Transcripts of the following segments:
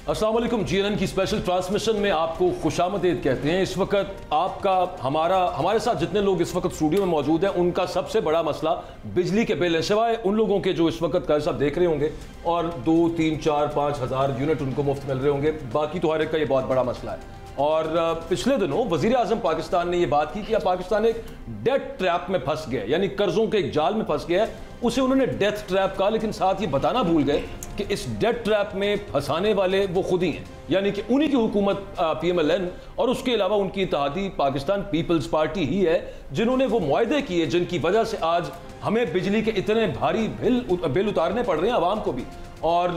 अस्सलाम वालेकुम। जीएनएन की स्पेशल ट्रांसमिशन में आपको खुशामदीद कहते हैं। इस वक्त आपका हमारे साथ जितने लोग इस वक्त स्टूडियो में मौजूद हैं उनका सबसे बड़ा मसला बिजली के बिल है, सिवाय उन लोगों के जो इस वक्त कल साहब देख रहे होंगे और 2, 3, 4, 5 हज़ार यूनिट उनको मुफ्त मिल रहे होंगे। बाकी तो हर एक का ये बहुत बड़ा मसला है। और पिछले दिनों वज़ीर आज़म पाकिस्तान ने यह बात की कि पाकिस्तान एक डेथ ट्रैप में फंस गया, यानी कर्जों के एक जाल में फंस गया है। उसे उन्होंने डेथ ट्रैप कहा, लेकिन साथ ये बताना भूल गए कि इस डेथ ट्रैप में फंसाने वाले वो खुद ही हैं, यानी कि उन्हीं की हुकूमत PMLN और उसके अलावा उनकी इत्तेहादी पाकिस्तान पीपल्स पार्टी ही है जिन्होंने वो मुआहदे किए जिनकी वजह से आज हमें बिजली के इतने भारी बिल उतारने पड़ रहे हैं आवाम को भी। और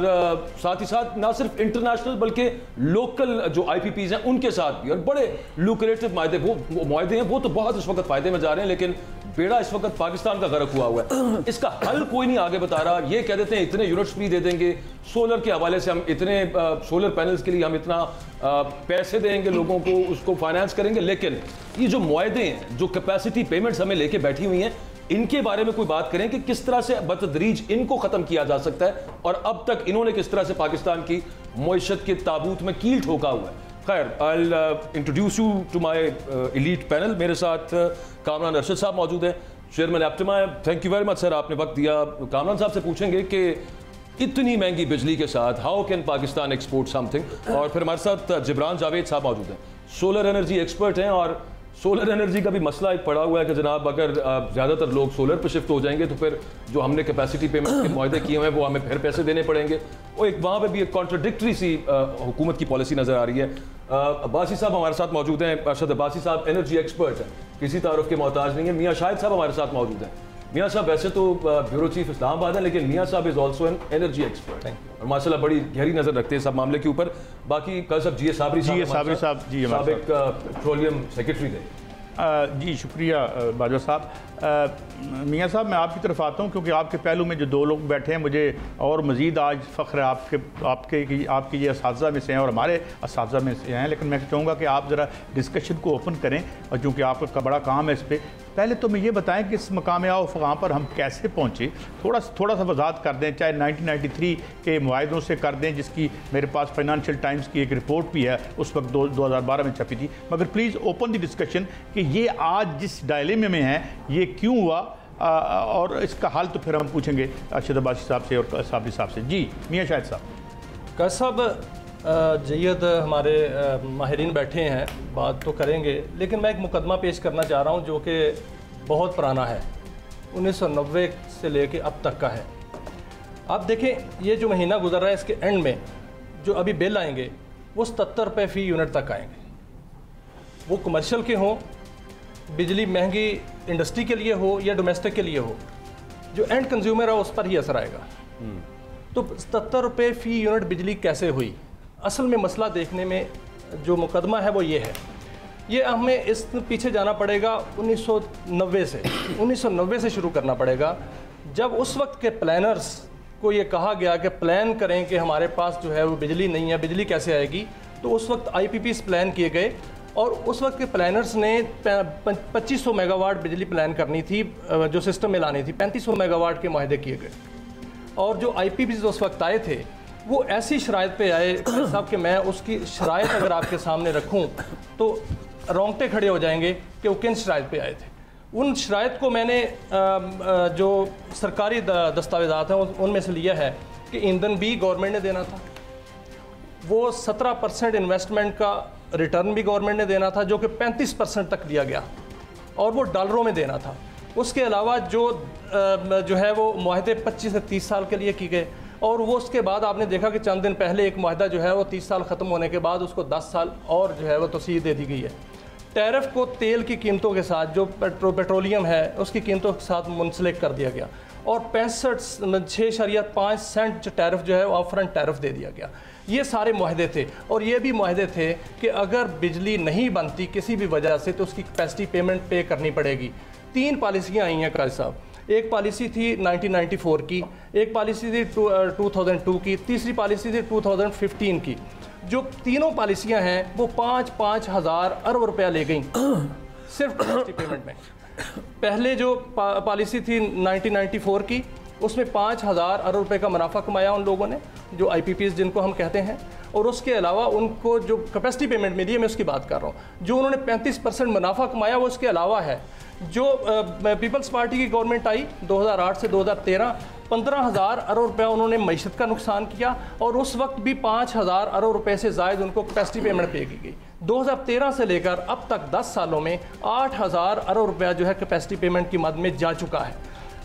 साथ ही साथ ना सिर्फ इंटरनेशनल बल्कि लोकल जो IPPs हैं उनके साथ भी, और बड़े लुक्रेटिव मुआहदे हैं, वो तो बहुत इस वक्त फायदे में जा रहे हैं। लेकिन बेड़ा इस वक्त पाकिस्तान का गर्क हुआ हुआ है। इसका हल कोई नहीं आगे बता रहा। ये कह देते हैं इतने यूनिट्स फ्री दे देंगे, सोलर के हवाले से हम इतने सोलर पैनल्स के लिए हम इतना पैसे देंगे लोगों को, उसको फाइनेंस करेंगे। लेकिन ये जो मुआहदे हैं, जो कैपेसिटी पेमेंट्स हमें लेके बैठी हुई हैं, इनके बारे में कोई बात करें कि किस तरह से बतदरीज इनको खत्म किया जा सकता है और अब तक इन्होंने किस तरह से पाकिस्तान की मईशत के ताबूत में कील ठोका हुआ है। खैर, I introduce you to my elite panel. मेरे साथ कामरान अरशद साहब मौजूद हैं, chairman APTMA. Thank you very much sir, आपने वक्त दिया। कामरान साहब से पूछेंगे कि इतनी महंगी बिजली के साथ how can Pakistan export something. और फिर हमारे साथ जिब्रान जावेद साहब मौजूद हैं, सोलर एनर्जी एक्सपर्ट हैं। और सोलर एनर्जी का भी मसला एक पड़ा हुआ है कि जनाब अगर ज़्यादातर लोग सोलर पर शिफ्ट हो जाएंगे तो फिर जो हमने कैपेसिटी पेमेंट के मुआहदे किए हुए हैं वो हमें फिर पैसे देने पड़ेंगे। और एक वहाँ पे भी एक कॉन्ट्रडिक्टरी सी हुकूमत की पॉलिसी नज़र आ रही है। अब्बासी साहब हमारे साथ मौजूद हैं, अरशद अब्बासी साहब एनर्जी एक्सपर्ट हैं, किसी तारुफ के मोहताज नहीं है। मियाँ शाहिद साहब हमारे साथ मौजूद हैं। मियाँ साहब वैसे तो ब्यूरो चीफ इस्लामाबाद है, लेकिन मियाँ साहब is also an energy expert और माशाल्लाह बड़ी गहरी नज़र रखते हैं सब मामले के ऊपर। बाकी कल साहब GA साबरी साहब साबिक पेट्रोलियम सेक्रेटरी थे। जी शुक्रिया बाजवा साहब। मियाँ साहब, मैं आपकी तरफ आता हूँ क्योंकि आपके पहलू में जो दो लोग बैठे हैं, मुझे और मज़ीद आज फ़ख्र है आपके ये असातिज़ा में से हैं और हमारे असातिज़ा में से हैं। लेकिन मैं चाहूँगा कि आप ज़रा डिस्कशन को ओपन करें, और चूँकि आपका बड़ा काम है इस पर। पहले तो मैं ये बताएं कि इस मकाम वहाँ पर हम कैसे पहुँचे, थोड़ा सा वजाहत कर दें। चाहे 1993 के मुआहदों से कर दें, जिसकी मेरे पास फाइनेंशियल टाइम्स की एक रिपोर्ट भी है, उस वक्त 2012 में छपी थी। मगर प्लीज़ ओपन द डिस्कशन कि ये आज जिस डायलेमे में है ये क्यों हुआ, और इसका हल तो फिर हम पूछेंगे अरशद अब्बासी साहब से और साबरी साहब से। जी मियाँ शाहिद साहब। कैस साहब, जयद हमारे माहिरीन बैठे हैं, बात तो करेंगे, लेकिन मैं एक मुकदमा पेश करना चाह रहा हूं जो कि बहुत पुराना है, 1990 से लेके अब तक का है। आप देखें, ये जो महीना गुजर रहा है इसके एंड में जो अभी बिल आएंगे वो 77 रुपये फ़ी यूनिट तक आएंगे। वो कमर्शियल के हों, बिजली महंगी इंडस्ट्री के लिए हो या डोमेस्टिक के लिए हो, जो एंड कंज्यूमर है उस पर ही असर आएगा। तो 77 रुपये फ़ी यूनिट बिजली कैसे हुई? असल में मसला देखने में जो मुकदमा है वो ये है, ये हमें इस पीछे जाना पड़ेगा 1990 से शुरू करना पड़ेगा, जब उस वक्त के प्लानर्स को ये कहा गया कि प्लान करें कि हमारे पास जो है वो बिजली नहीं है, बिजली कैसे आएगी। तो उस वक्त IPPs प्लान किए गए और उस वक्त के प्लानर्स ने 2500 मेगावाट बिजली प्लान करनी थी, जो सिस्टम में लानी थी। 3500 मेगावाट के मुआहदे किए गए और जो IPPs उस वक्त आए थे वो ऐसी शराइत पे आए साहब कि मैं उसकी शराइत अगर आपके सामने रखूं तो रोंगटे खड़े हो जाएंगे कि वो किन शराइत पे आए थे। उन शराइत को मैंने जो सरकारी दस्तावेज़ात हैं उनमें से लिया है कि ईंधन भी गवर्नमेंट ने देना था, वो 17% इन्वेस्टमेंट का रिटर्न भी गवर्नमेंट ने देना था, जो कि 35% तक दिया गया और वो डॉलरों में देना था। उसके अलावा जो है वो मुआहदे 25 से 30 साल के लिए किए गए और वो उसके बाद आपने देखा कि चंद दिन पहले एक मुआहदा जो है वो 30 साल ख़त्म होने के बाद उसको 10 साल और जो है वो तोसीह दे दी गई है। टैरिफ को तेल की कीमतों के साथ, जो पेट्रोलियम है उसकी कीमतों के साथ मुंसलिक कर दिया गया और 6.5 सेंट टैरिफ जो है वो अपफ्रंट टैरिफ दे दिया गया। ये सारे मुआहदे थे और ये भी मुआहदे थे कि अगर बिजली नहीं बनती किसी भी वजह से तो उसकी कैपेसिटी पेमेंट पे करनी पड़ेगी। 3 पॉलिसियाँ आई हैं काजी साहब। एक पॉलिसी थी 1994 की, एक पॉलिसी थी 2002 की, तीसरी पॉलिसी थी 2015 की। जो तीनों पॉलिसियां हैं वो 5-5 हज़ार अरब रुपया ले गई सिर्फ कैपेसिटी पेमेंट में। पहले जो पॉलिसी थी 1994 की उसमें 5,000 अरब रुपए का मुनाफा कमाया उन लोगों ने, जो IPPs जिनको हम कहते हैं। और उसके अलावा उनको जो कैपेसिटी पेमेंट मिली है, मैं उसकी बात कर रहा हूँ। जो उन्होंने 35% मुनाफा कमाया वो उसके अलावा है। जो पीपल्स पार्टी की गवर्नमेंट आई 2008 से 2013, 15,000 अरब रुपया उन्होंने मईशत का नुकसान किया, और उस वक्त भी 5,000 अरब रुपए से ज़ायद उनको कैपेसिटी पेमेंट पे की गई। 2013 से लेकर अब तक 10 सालों में 8,000 अरब रुपया जो है कैपेसिटी पेमेंट की मद में जा चुका है।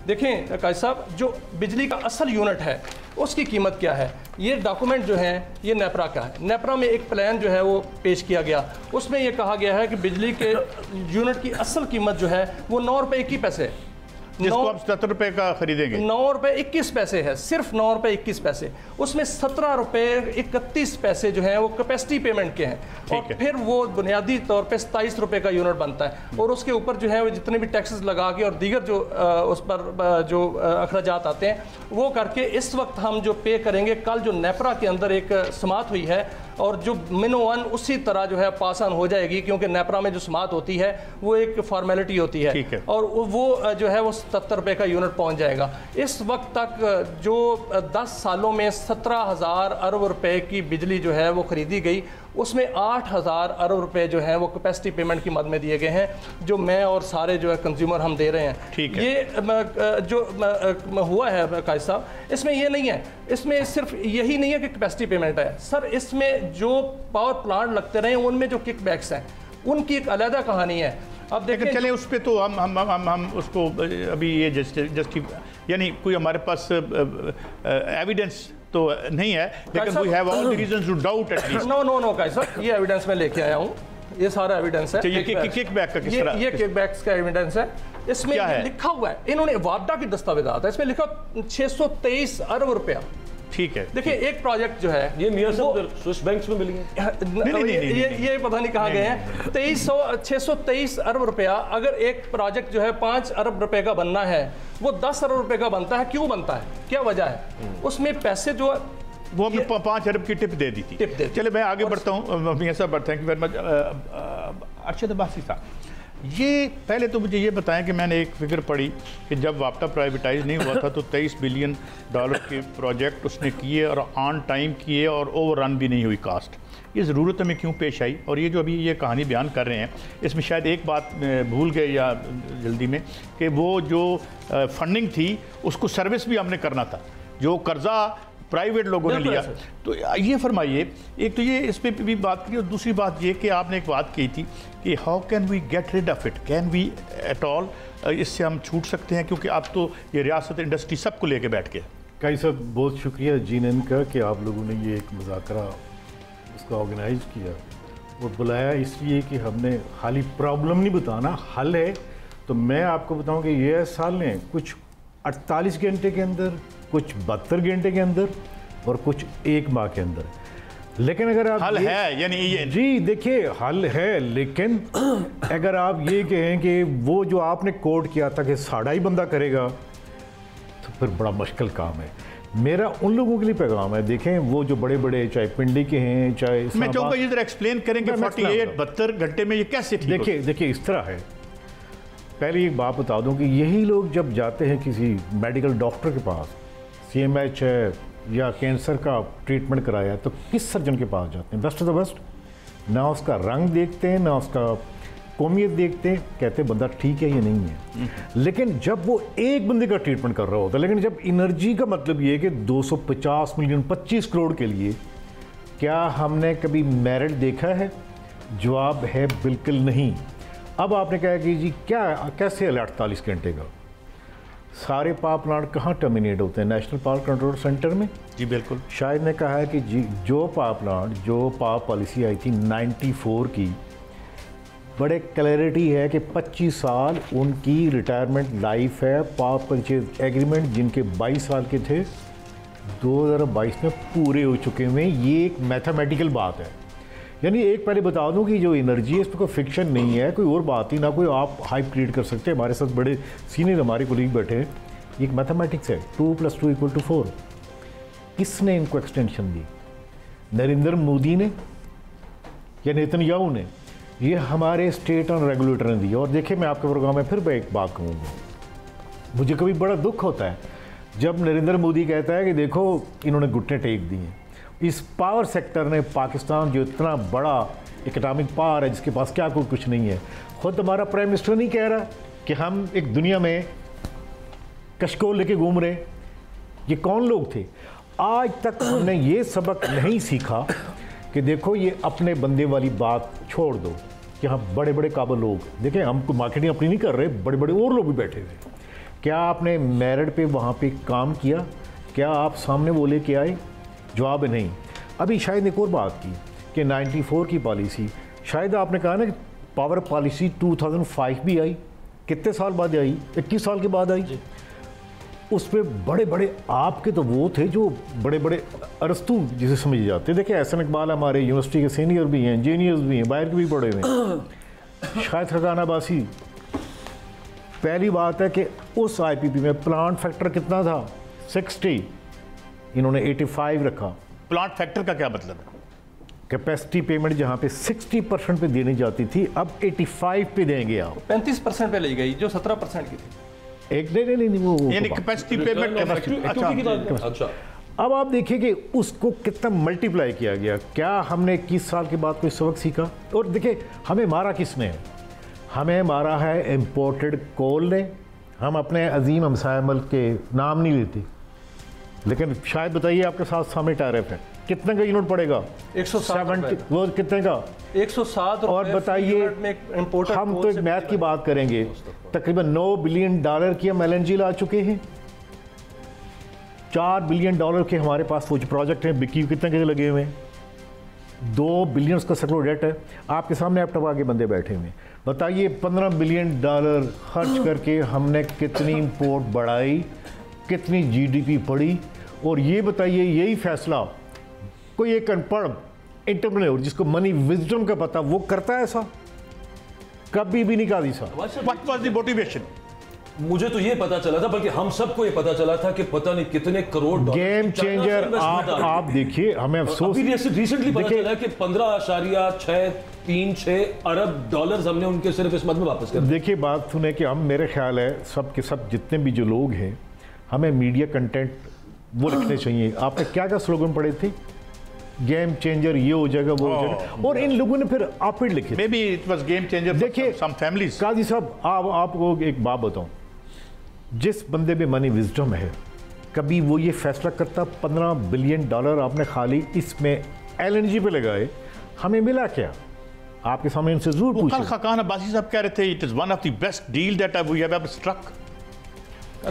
देखें कायद साहब, जो बिजली का असल यूनिट है उसकी कीमत क्या है, ये डॉक्यूमेंट जो है ये नेपरा का है। नेपरा में एक प्लान जो है वो पेश किया गया, उसमें ये कहा गया है कि बिजली के यूनिट की असल कीमत जो है वो 9 रुपये 21 पैसे, जिसको आप 77 रुपये का खरीदेंगे, 9 रुपये 21 पैसे है, सिर्फ 9 रुपये 21 पैसे। उसमें 17 रुपये 31 पैसे जो हैं वो कैपेसिटी पेमेंट के हैं, और फिर वो बुनियादी तौर पे 27 रुपये का यूनिट बनता है। और उसके ऊपर जो है वो जितने भी टैक्सेस लगा के और दीगर जो उस पर जो अखराजात आते हैं वो करके इस वक्त हम जो पे करेंगे, कल जो नेपरा के अंदर एक समात हुई है और जो मिनो वन उसी तरह जो है पास ऑन हो जाएगी, क्योंकि नेपरा में जो समात होती है वो एक फॉर्मेलिटी होती है, और वो जो है वो 77 रुपये का यूनिट पहुंच जाएगा। इस वक्त तक जो 10 सालों में 17,000 अरब रुपए की बिजली जो है वो खरीदी गई, उसमें 8,000 अरब रुपए जो हैं वो कैपेसिटी पेमेंट की मद में दिए गए हैं, जो मैं और सारे जो है कंज्यूमर हम दे रहे हैं। ये जो हुआ है कायद साहब, इसमें ये नहीं है, इसमें सिर्फ यही नहीं है कि कैपेसिटी पेमेंट है सर, इसमें जो पावर प्लांट लगते रहे उनमें जो किकबैक्स हैं उनकी एक अलग कहानी है। अब देखें, चलें उस पर तो हम उसको अभी ये जस्ट यानी कोई हमारे पास एविडेंस तो नहीं है, लेकिन we have all the reasons to doubt at least. No guys sir, ये एविडेंस मैं लेके आया हूँ, ये सारा एविडेंस है। ये किकबैक का किस तरह, ये किकबैक्स का एविडेंस है। इसमें लिखा हुआ है, इन्होंने वापडा की दस्तावेज़ात है, इसमें लिखा 623 अरब रुपया। ठीक है, देखिए एक प्रोजेक्ट जो है ये मियां साहब स्विस बैंक्स में मिलेंगे, ये पता नहीं कहाँ गए हैं। 623 अरब रुपया, अगर एक प्रोजेक्ट जो है 5 अरब रुपए का बनना है वो 10 अरब रुपए का बनता है, क्यों बनता है, क्या वजह है? उसमें पैसे जो वो हमने 5 अरब की टिप दे दी थी। चले मैं आगे बढ़ता हूँ, मियां साहब, thank you very much. Arshad Abbasi साहब, ये पहले तो मुझे ये बताएं कि मैंने एक फिगर पढ़ी कि जब वापटा प्राइवेटाइज नहीं हुआ था तो $23 बिलियन के प्रोजेक्ट उसने किए और ऑन टाइम किए और ओवर रन भी नहीं हुई कास्ट। ये ज़रूरत हमें क्यों पेश आई? और ये जो अभी ये कहानी बयान कर रहे हैं इसमें शायद एक बात भूल गए या जल्दी में, कि वो जो फंडिंग थी उसको सर्विस भी हमने करना था, जो कर्जा प्राइवेट लोगों ने लिया। तो ये फरमाइए, एक तो ये इस पर भी बात की, और दूसरी बात ये कि आपने एक बात कही थी कि how can we get rid of it, can we at all, इससे हम छूट सकते हैं, क्योंकि आप तो ये रियासत इंडस्ट्री सबको लेके बैठ के। काई साहब, बहुत शुक्रिया जीनन का कि आप लोगों ने ये एक मुज़ाकरा उसका ऑर्गेनाइज किया और बुलाया, इसलिए कि हमने खाली प्रॉब्लम नहीं बताना, हल है। तो मैं आपको बताऊँ कि ये साल ने कुछ 48 घंटे के अंदर, कुछ 72 घंटे के अंदर और कुछ 1 माह के अंदर, लेकिन अगर आप हल है यानी ये, जी देखिए हल है, लेकिन अगर आप ये कहें कि वो जो आपने कोड किया था कि 1.5 बंदा करेगा, तो फिर बड़ा मुश्किल काम है। मेरा उन लोगों के लिए पैगाम है, देखें वो जो बड़े बड़े चाहे पिंडी के हैं, चाहे मैं चाहूँगा ये जरा एक्सप्लेन करेंगे 72 घंटे में ये कैसे? देखिए इस तरह है, पहले एक बात बता दूं कि यही लोग जब जाते हैं किसी मेडिकल डॉक्टर के पास, CMH है या कैंसर का ट्रीटमेंट कराया, तो किस सर्जन के पास जाते हैं? Best of the best. ना उसका रंग देखते हैं, ना उसका कौमियत देखते हैं, कहते हैं बंदा ठीक है या नहीं है। लेकिन जब वो एक बंदे का ट्रीटमेंट कर रहा होता है, लेकिन जब एनर्जी का मतलब ये है कि 250 मिलियन 25 करोड़ के लिए, क्या हमने कभी मेरिट देखा है? जवाब है बिल्कुल नहीं। अब आपने कहा कि जी क्या कैसे है 48 घंटे का? सारे पावर प्लांट कहाँ टर्मिनेट होते हैं? नेशनल पावर कंट्रोल सेंटर में। जी बिल्कुल। शायद ने कहा है कि जी जो पावर प्लांट, जो पावर पॉलिसी आई थी 94 की, बड़े क्लैरिटी है कि 25 साल उनकी रिटायरमेंट लाइफ है। पावर परचेज एग्रीमेंट जिनके 22 साल के थे 2022 में पूरे हो चुके हुए। ये एक मैथमेटिकल बात है। यानी एक पहले बता दूं कि जो एनर्जी है इस पर कोई फिक्शन नहीं है, कोई और बात ही ना, कोई आप हाइप क्रिएट कर सकते हैं। हमारे साथ बड़े सीनियर हमारे कोलीग बैठे हैं, एक मैथमेटिक्स है, 2 + 2 = 4। किसने इनको एक्सटेंशन दी? नरेंद्र मोदी ने या नेतन्याहू ने? ये हमारे स्टेट और रेगुलेटर ने दी। और देखिए मैं आपके प्रोग्राम में फिर मैं एक बात कहूँगा, मुझे कभी बड़ा दुख होता है जब नरेंद्र मोदी कहता है कि देखो इन्होंने घुटने टेक दिए, इस पावर सेक्टर ने पाकिस्तान जो इतना बड़ा इकोनॉमिक पावर है जिसके पास क्या कोई कुछ नहीं है, खुद हमारा प्राइम मिनिस्टर नहीं कह रहा कि हम एक दुनिया में कशकोल लेके घूम रहे। ये कौन लोग थे? आज तक हमने ये सबक नहीं सीखा कि देखो ये अपने बंदे वाली बात छोड़ दो कि हाँ बड़े बड़े काबिल लोग, देखें हम को मार्केटिंग अपनी नहीं कर रहे, बड़े बड़े और लोग भी बैठे हुए। क्या आपने मेरिट पे वहाँ पे काम किया? क्या आप सामने वो लेके आए? जवाब नहीं। अभी शायद एक और बात की कि 94 की पॉलिसी, शायद आपने कहा ना कि पावर पॉलिसी 2005 भी आई, कितने साल बाद आई? 21 साल के बाद आई। उस पर बड़े बड़े आपके तो वो थे जो बड़े बड़े अरस्तू जिसे समझे जाते हैं। देखिए एहसन इकबाल हमारे यूनिवर्सिटी के सीनियर भी हैं, जूनियर्स भी हैं, बाहर के भी पढ़े हुए हैं। शायद खगान अब्बासी, पहली बात है कि उस आईपीपी में प्लांट फैक्टर कितना था? 60, इन्होंने 85 रखा। प्लांट फैक्टर का क्या मतलब है? कैपेसिटी पेमेंट जहाँ पे 60% पे देनी जाती थी, अब 85 पे देंगे आप। 35% पे ले गई जो 17% की थी। एक नहीं वो यानी कैपेसिटी पेमेंट। अच्छा, अब आप देखिए कि उसको कितना मल्टीप्लाई किया गया। क्या हमने 21 साल के बाद कोई सबक सीखा? और देखिए हमें मारा किसने है? हमें मारा है इम्पोर्टेड कोल ने। हम अपने अजीम हमसाया मुल्क के नाम नहीं लेते, लेकिन शायद बताइए आपके साथ सामने टैरिफ है, कितने का यूनिट पड़ेगा? 170। वो कितने का? 107। और बताइए हम तो एक मैथ की बात करेंगे, तकरीबन $9 बिलियन की हम LNG ला चुके हैं। $4 बिलियन के हमारे पास वो जो प्रोजेक्ट हैं, बिक्की कितने के लगे हुए हैं? 2 बिलियन का सर्कुलर डेट है। आपके सामने लैपटॉप आके बंदे बैठे हुए हैं। बताइए $15 बिलियन खर्च करके हमने कितनी इंपोर्ट बढ़ाई, कितनी GDP बढ़ी? और ये बताइए यही फैसला कोई एक अनपढ़ एंटरप्रेन्योर जिसको मनी विजडम का पता, वो करता है ऐसा? कभी भी नहीं कहा sir. What was the motivation? मुझे तो ये पता चला था, बल्कि हम सबको ये पता चला था कि पता नहीं कितने करोड़ गेम चेंजर। आप देखिए, हमें अफसोस रिसेंटली पता चला कि 15.636 अरब डॉलर्स हमने उनके सिर्फ इस मद में वापस कर। देखिए बात सुने कि हम, मेरे ख्याल है सब के सब जितने भी जो लोग हैं, हमें मीडिया कंटेंट वो लिखने चाहिए। आपने क्या क्या स्लोगन पढ़े थे? गेम चेंजर, ये हो जाएगा, वो हो जाएगा, और इन लोगों ने फिर आप लिखे। May be it was game changer. देखिए सम फैमिलीज। काजी साहब, आपको एक बात बताऊं, जिस बंदे में मनी विजडम है, कभी वो ये फैसला करता $15 बिलियन आपने खाली इसमें LNG पे लगाए, हमें मिला क्या? आपके सामने इनसे जरूर पूछें। कल खगान अब्बासी साहब कह रहे थे it is one of the best deal that we have ever struck.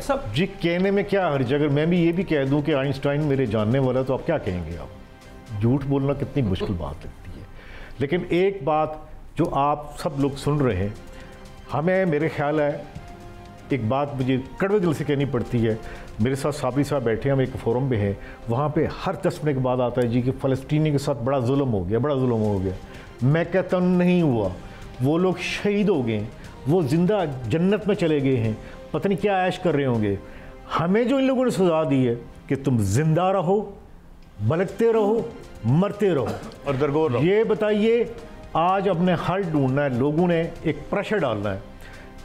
सब जी कहने में क्या हर्ज? अगर मैं भी ये भी कह दूं कि आइंस्टाइन मेरे जानने वाला, तो आप क्या कहेंगे? आप झूठ बोलना कितनी मुश्किल बात लगती है। लेकिन एक बात जो आप सब लोग सुन रहे हैं, हमें मेरे ख्याल है एक बात मुझे कड़वे दिल से कहनी पड़ती है। मेरे साथ साबरी साहब बैठे हैं, हम एक फोरम पे हैं, वहाँ पे हर 10 मिनट के बाद आता है जी कि फ़लस्तीनी के साथ बड़ा जुल्म हो गया, बड़ा जुल्म हो गया। मैं कहता हूँ नहीं हुआ, वो लोग शहीद हो गए, वो जिंदा जन्नत में चले गए हैं, पता नहीं क्या ऐश कर रहे होंगे। हमें जो इन लोगों ने सजा दी है कि तुम जिंदा रहो, भटकते रहो, मरते रहो और दरगोर रहो। ये बताइए, आज अपने हल ढूंढना है, लोगों ने एक प्रेशर डालना है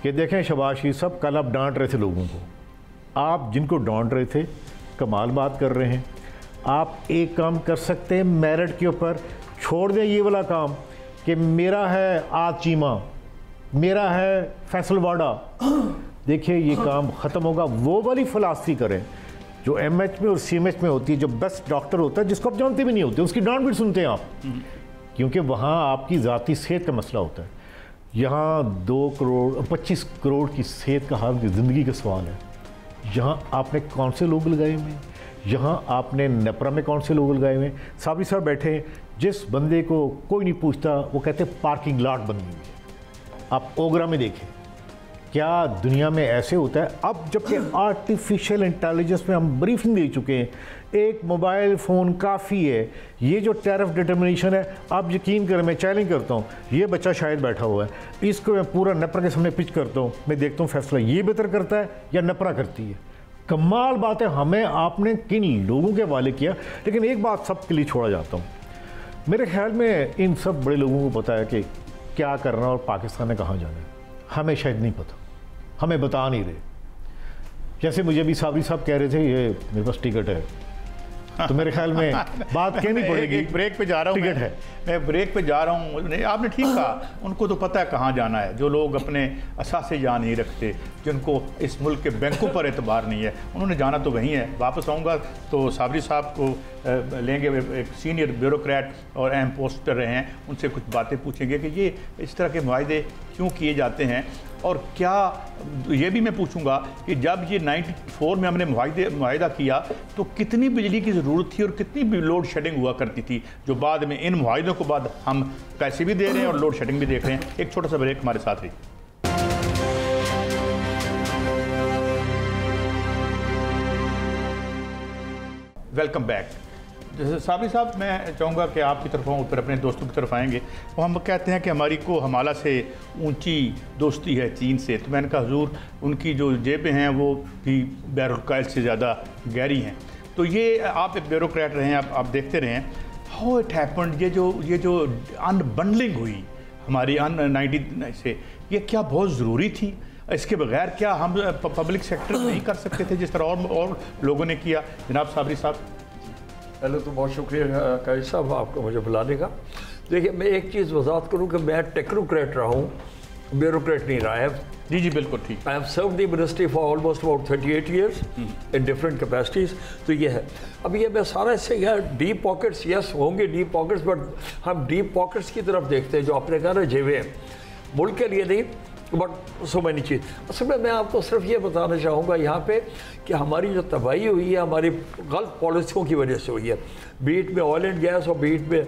कि देखें शहबाज शरीफ साहब, कल आप डांट रहे थे लोगों को, आप जिनको डांट रहे थे कमाल बात कर रहे हैं। आप एक काम कर सकते हैं, मेरिट के ऊपर छोड़ दें ये वाला काम कि मेरा है आज चीमा, मेरा है फैसलवाड़ा। देखिए ये काम ख़त्म होगा। वो वाली फिलासफी करें जो MH में और CMH में होती है, जो बेस्ट डॉक्टर होता है, जिसको आप जानते भी नहीं होते, उसकी डांट भी सुनते हैं आप, क्योंकि वहाँ आपकी ज़ाती सेहत का मसला होता है। यहाँ 25 करोड़ की सेहत का हाल की ज़िंदगी का सवाल है। यहाँ आपने कौन से लोग लगाए हुए हैं? यहाँ आपने नेपरा में कौन से लोग लगाए हुए हैं? साबरी साहब बैठे हैं, जिस बंदे को कोई नहीं पूछता वो कहते पार्किंग लॉट बनी हुई है। आप ओगरा में देखें, क्या दुनिया में ऐसे होता है? अब जबकि आर्टिफिशियल इंटेलिजेंस में हम ब्रीफिंग दे चुके हैं, एक मोबाइल फ़ोन काफ़ी है। ये जो टैरिफ डिटर्मिनेशन है, आप यकीन करें, मैं चैलेंज करता हूँ, ये बच्चा शायद बैठा हुआ है, इसको मैं पूरा नेपरा के सामने पिच करता हूँ, मैं देखता हूँ फैसला ये बेहतर करता है या नेपरा करती है। कमाल बात है, हमें आपने किन लोगों के हवाले किया। लेकिन एक बात सबके लिए छोड़ा जाता हूँ, मेरे ख्याल में इन सब बड़े लोगों को पता है कि क्या करना और पाकिस्तान ने कहाँ जाना है। हमें शायद नहीं पता, हमें बता नहीं रहे। जैसे मुझे भी साबरी साहब कह रहे थे ये मेरे पास टिकट है, तो मेरे ख्याल में बात कहनी पड़ेगी। एक ब्रेक पे जा रहा हूँ, टिकट है, मैं ब्रेक पे जा रहा हूँ। आपने ठीक कहा, उनको तो पता है कहाँ जाना है। जो लोग अपने असासे जान नहीं रखते, जिनको इस मुल्क के बैंकों पर एतबार नहीं है, उन्होंने जाना तो वहीं है। वापस आऊँगा तो साबरी साहब को लेंगे, एक सीनियर ब्यूरोक्रेट और अहम पोस्ट पर रहे हैं, उनसे कुछ बातें पूछेंगे कि ये इस तरह के मुआहदे क्यों किए जाते हैं, और क्या ये भी मैं पूछूंगा कि जब ये 94 में हमने मुआहिदा किया तो कितनी बिजली की ज़रूरत थी और कितनी लोड शेडिंग हुआ करती थी, जो बाद में इन मुआहिदों के बाद हम पैसे भी दे रहे हैं और लोड शेडिंग भी देख रहे हैं। एक छोटा सा ब्रेक हमारे साथ ही। Welcome back. जैसे साबरी साहब, मैं चाहूँगा कि आपकी तरफ आऊँ, फिर अपने दोस्तों की तरफ आएंगे। वो हम कहते हैं कि हमारी को हमारा से ऊंची दोस्ती है चीन से, तो मैंने कहा हुजूर उनकी जो जेबें हैं वो भी बैरुल से ज़्यादा गहरी हैं। तो ये आप एक ब्यूरोक्रेट रहे हैं, आप देखते रहे हैं, हाउ इट हैपेंड, ये जो अनबंडलिंग हुई हमारी 90 से, ये क्या बहुत ज़रूरी थी? इसके बगैर क्या हम पब्लिक सेक्टर नहीं कर सकते थे जिस तरह और लोगों ने किया? जनाब साबरी साहब। पहले तो बहुत शुक्रिया काजी साहब आपको मुझे बुलाने का। देखिए, मैं एक चीज़ वजाहत करूँ कि मैं टेक्नोक्रेट रहा हूँ, ब्यूरोक्रेट नहीं रहा है। जी बिल्कुल ठीक। I have serve the ministry for almost about 38 years in different capacities. तो ये है, अब ये मैं सारा इससे यार डीप पॉकेट्स, यस होंगे डीप पॉकेट्स, बट हम डीप पॉकेट्स की तरफ देखते हैं जो आपने कहा ना जेबें हैं, मुल्क के लिए नहीं बट सो मैनी चीज़। असल में मैं आपको सिर्फ ये बताना चाहूँगा यहाँ पे कि हमारी जो तबाही हुई है हमारी गलत पॉलिसियों की वजह से हुई है, बीट में ऑयल एंड गैस और बीट में,